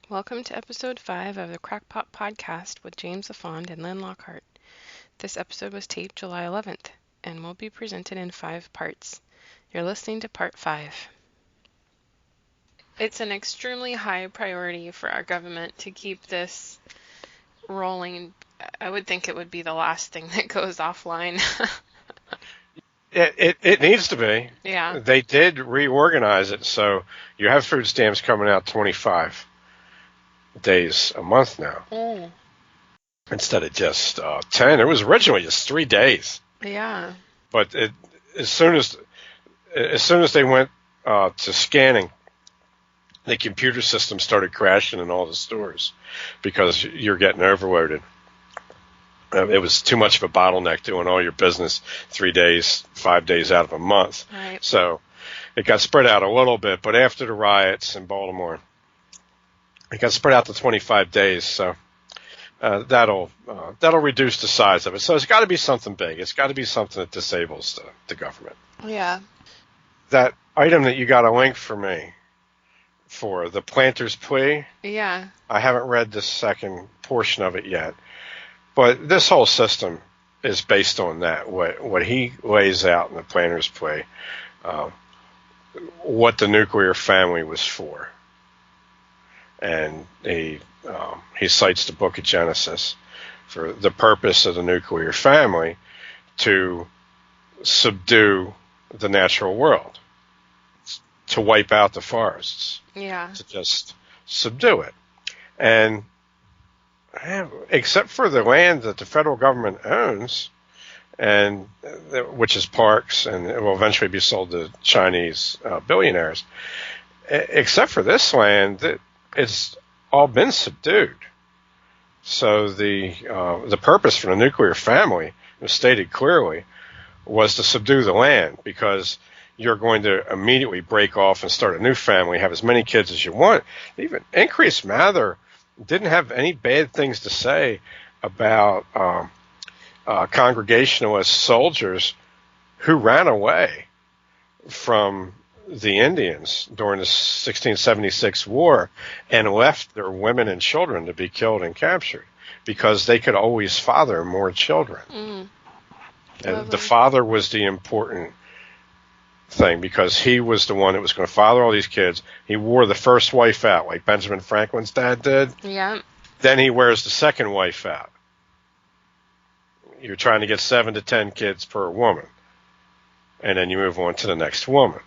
Welcome to episode 5 of the Crackpot podcast with James LaFond and Lynn Lockhart. This episode was taped July 11th and will be presented in 5 parts. You're listening to part 5. It's an extremely high priority for our government to keep this rolling. I would think it would be the last thing that goes offline. It needs to be. Yeah. They did reorganize it, so you have food stamps coming out 25 days a month now instead of just 10. It was originally just 3 days, Yeah. but as soon as they went to scanning, the computer system started crashing in all the stores because you're getting overloaded. It was too much of a bottleneck doing all your business 3 days, 5 days out of a month. Right. So it got spread out a little bit, but after the riots in Baltimore, it got spread out to 25 days. So that'll reduce the size of it. So it's got to be something big. It's got to be something that disables the government. Yeah. That item that you got a link for me for the planter's plea, Yeah. I haven't read the second portion of it yet. But this whole system is based on that. What he lays out in the planter's plea, what the nuclear family was for, and he cites the Book of Genesis for the purpose of the nuclear family to subdue the natural world, to wipe out the forests, Yeah. to just subdue it, and except for the land that the federal government owns, and which is parks, and it will eventually be sold to Chinese billionaires. Except for this land, it's all been subdued. So the purpose for the nuclear family, was stated clearly, was to subdue the land, because you're going to immediately break off and start a new family, have as many kids as you want. Even Increase Mather didn't have any bad things to say about Congregationalist soldiers who ran away from the Indians during the 1676 war and left their women and children to be killed and captured because they could always father more children. And the father was the important thing, because he was the one that was going to father all these kids. He wore the first wife out, like Benjamin Franklin's dad did. Yeah. Then he wears the second wife out. You're trying to get 7 to 10 kids per woman, and then you move on to the next woman.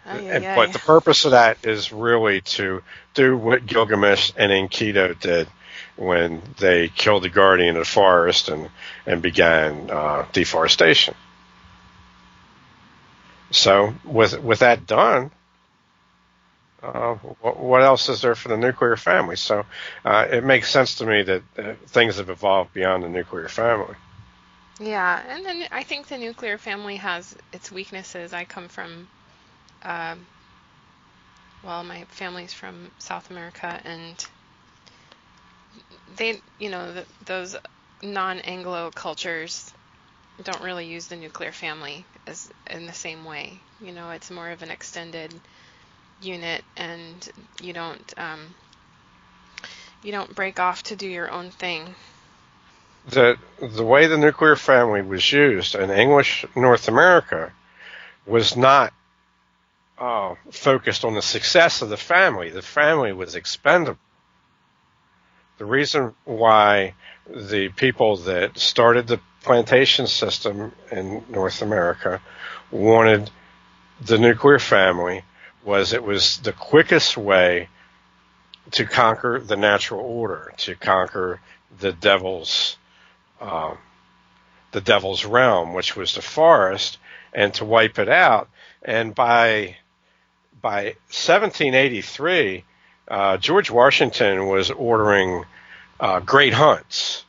But the purpose of that is really to do what Gilgamesh and Enkidu did when they killed the guardian of the forest and began deforestation. So with that done, what else is there for the nuclear family? So it makes sense to me that things have evolved beyond the nuclear family. Yeah, and then I think the nuclear family has its weaknesses. I come from, my family's from South America, and they, those non-Anglo cultures don't really use the nuclear family as in the same way. It's more of an extended unit, and you don't break off to do your own thing. The way the nuclear family was used in English North America was not focused on the success of the family. The family was expendable. The reason why the people that started the plantation system in North America wanted the nuclear family was it was the quickest way to conquer the natural order, to conquer the devil's realm, which was the forest, and to wipe it out. And by 1783, George Washington was ordering great hunts,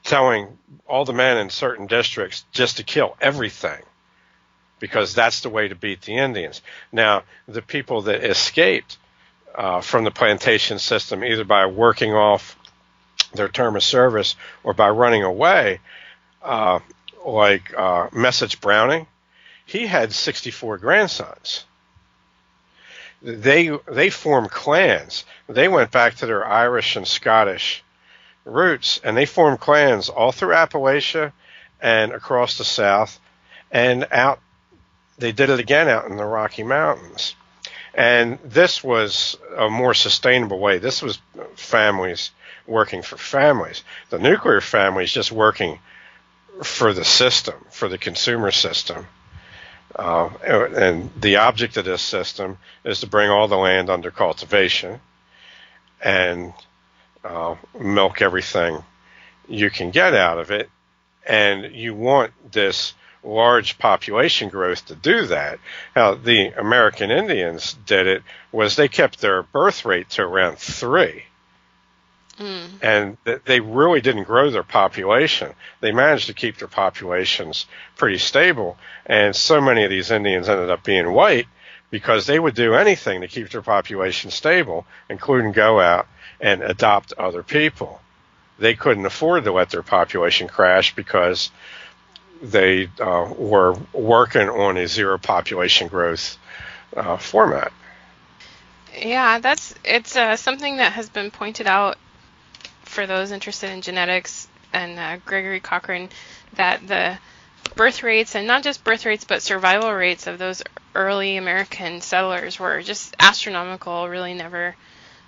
telling all the men in certain districts just to kill everything, because that's the way to beat the Indians. Now, the people that escaped from the plantation system, either by working off their term of service or by running away, like Message Browning, he had 64 grandsons. they formed clans. They went back to their Irish and Scottish roots, and they formed clans all through Appalachia and across the South, and out. They did it again out in the Rocky Mountains. And this was a more sustainable way. This was families working for families. The nuclear family is just working for the system, for the consumer system. And the object of this system is to bring all the land under cultivation and milk everything you can get out of it. And you want this large population growth to do that. How the American Indians did it was they kept their birth rate to around 3. And they really didn't grow their population. They managed to keep their populations pretty stable. And so many of these Indians ended up being white because they would do anything to keep their population stable, including go out and adopt other people. They couldn't afford to let their population crash because they were working on a zero population growth format. Yeah, it's something that has been pointed out for those interested in genetics and Gregory Cochrane, that the birth rates, and not just birth rates, but survival rates of those early American settlers were just astronomical, really never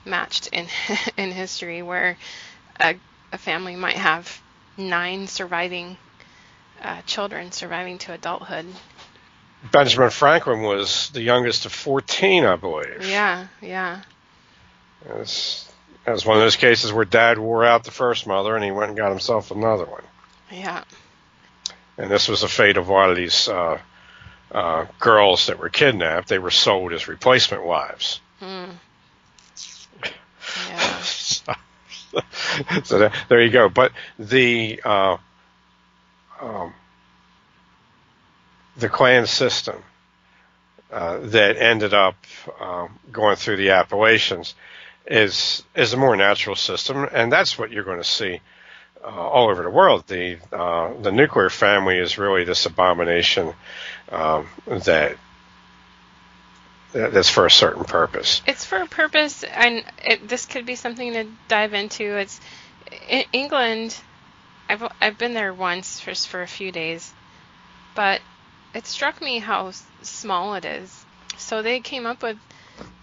matched in in history, where a family might have 9 surviving children surviving to adulthood. Benjamin Franklin was the youngest of 14, I believe. Yeah. It was one of those cases where Dad wore out the first mother and he went and got himself another one. Yeah. And this was the fate of a lot of these girls that were kidnapped. They were sold as replacement wives. Yeah. So there you go. But the clan system that ended up going through the Appalachians is a more natural system, and that's what you're going to see all over the world. The nuclear family is really this abomination that's for a certain purpose. It's for a purpose, and this could be something to dive into. It's in England. I've been there once just for a few days, but it struck me how small it is. So they came up with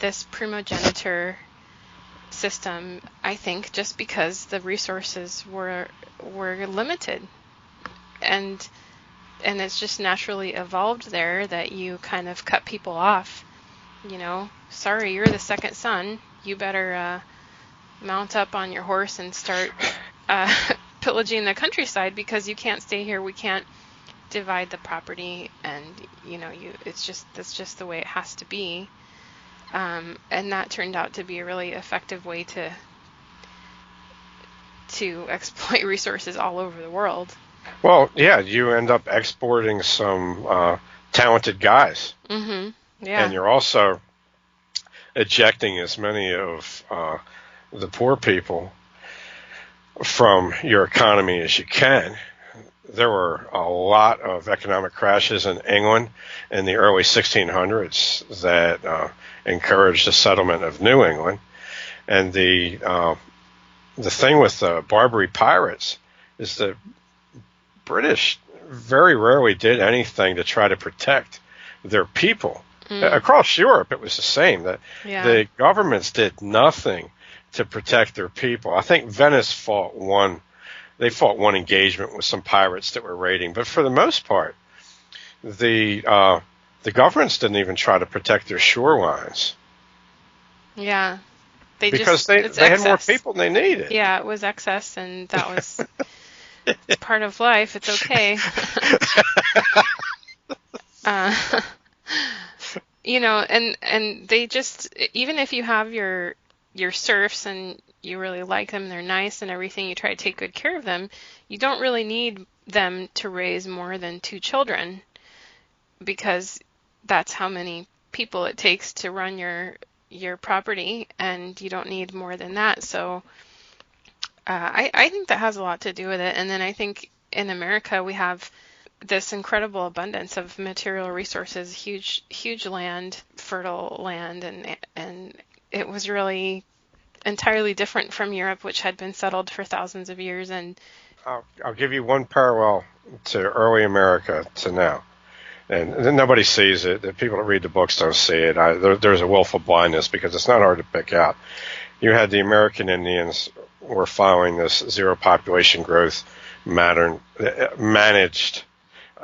this primogeniture system, I think, just because the resources were limited, and it's just naturally evolved there that you kind of cut people off. Sorry, you're the second son. You better mount up on your horse and start pillaging the countryside because you can't stay here. We can't divide the property, and that's just the way it has to be. And that turned out to be a really effective way to exploit resources all over the world. Well, yeah, you end up exporting some talented guys. Mm-hmm. Yeah. And you're also ejecting as many of the poor people from your economy as you can. There were a lot of economic crashes in England in the early 1600s that encouraged the settlement of New England. And the thing with the Barbary pirates is that British very rarely did anything to try to protect their people. Across Europe, it was the same. The governments did nothing to protect their people. I think Venice fought one engagement with some pirates that were raiding, but for the most part, the governments didn't even try to protect their shorelines. Yeah, because they had more people than they needed. Yeah, it was excess, and that was it's part of life. It's okay. And they just, even if you have your serfs and you really like them, they're nice and everything, you try to take good care of them, you don't really need them to raise more than 2 children, because that's how many people it takes to run your property, and you don't need more than that. So I think that has a lot to do with it. And then I think in America we have this incredible abundance of material resources, huge land, fertile land, and it was really entirely different from Europe, which had been settled for thousands of years. And I'll give you one parallel to early America to now. And nobody sees it. The people that read the books don't see it. There's a willful blindness because it's not hard to pick out. You had the American Indians were following this zero population growth managed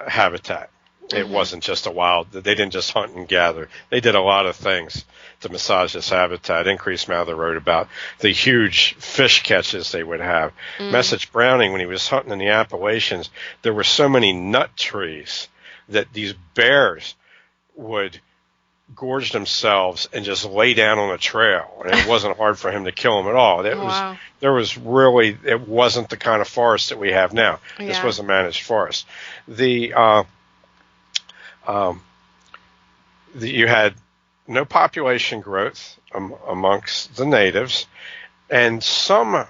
habitat. It wasn't just a wild. They didn't just hunt and gather. They did a lot of things to massage this habitat. Increased Mather wrote about the huge fish catches they would have. Message Browning, when he was hunting in the Appalachians, there were so many nut trees that these bears would gorge themselves and just lay down on a trail, and it wasn't hard for him to kill them at all. It wasn't the kind of forest that we have now. Yeah. This was a managed forest. You had no population growth amongst the natives, and some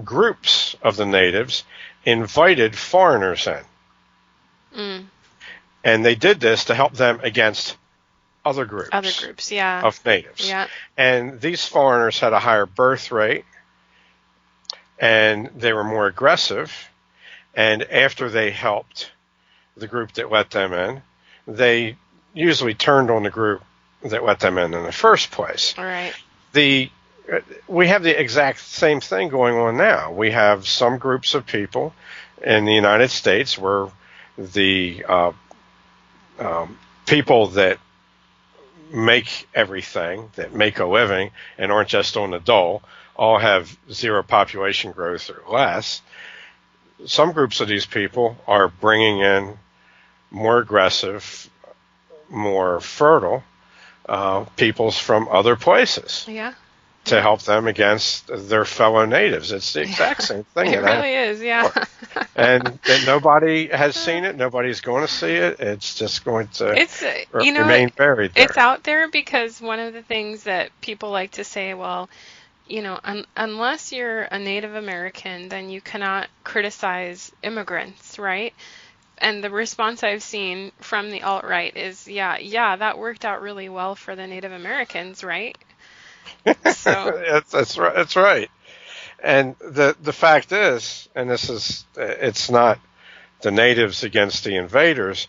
groups of the natives invited foreigners in. And they did this to help them against other groups of natives. Yeah. And these foreigners had a higher birth rate, and they were more aggressive. And after they helped the group that let them in, they usually turned on the group that let them in the first place. All right. We have the exact same thing going on now. We have some groups of people in the United States where the people that make everything, that make a living, and aren't just on the dole, all have zero population growth or less. Some groups of these people are bringing in more aggressive, more fertile peoples from other places. Yeah. To help them against their fellow natives. It's the exact same thing. It really is, yeah. and nobody has seen it. Nobody's going to see it. It's just going to remain buried there. It's out there because one of the things that people like to say, well, unless you're a Native American, then you cannot criticize immigrants, right? And the response I've seen from the alt-right is, yeah, that worked out really well for the Native Americans, right? So that's right. And the fact is, and it's not the natives against the invaders.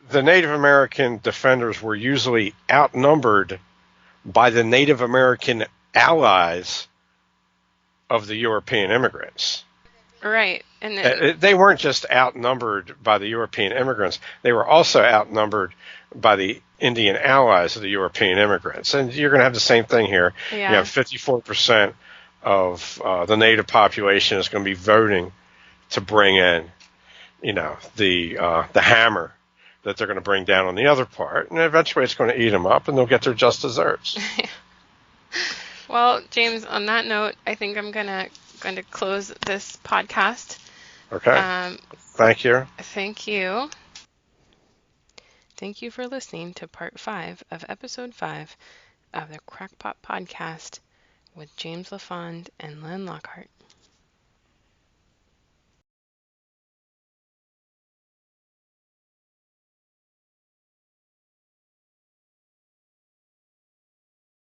The Native American defenders were usually outnumbered by the Native American allies of the European immigrants. Right. And they weren't just outnumbered by the European immigrants. They were also outnumbered by the Indian allies of the European immigrants. And you're going to have the same thing here. Yeah. You have 54% of the native population is going to be voting to bring in, the hammer that they're going to bring down on the other part. And eventually it's going to eat them up and they'll get their just desserts. Well, James, on that note, I think I'm going to close this podcast. Okay. Thank you. Thank you. Thank you for listening to part 5 of episode 5 of the Crackpot podcast with James LaFond and Len Lockhart.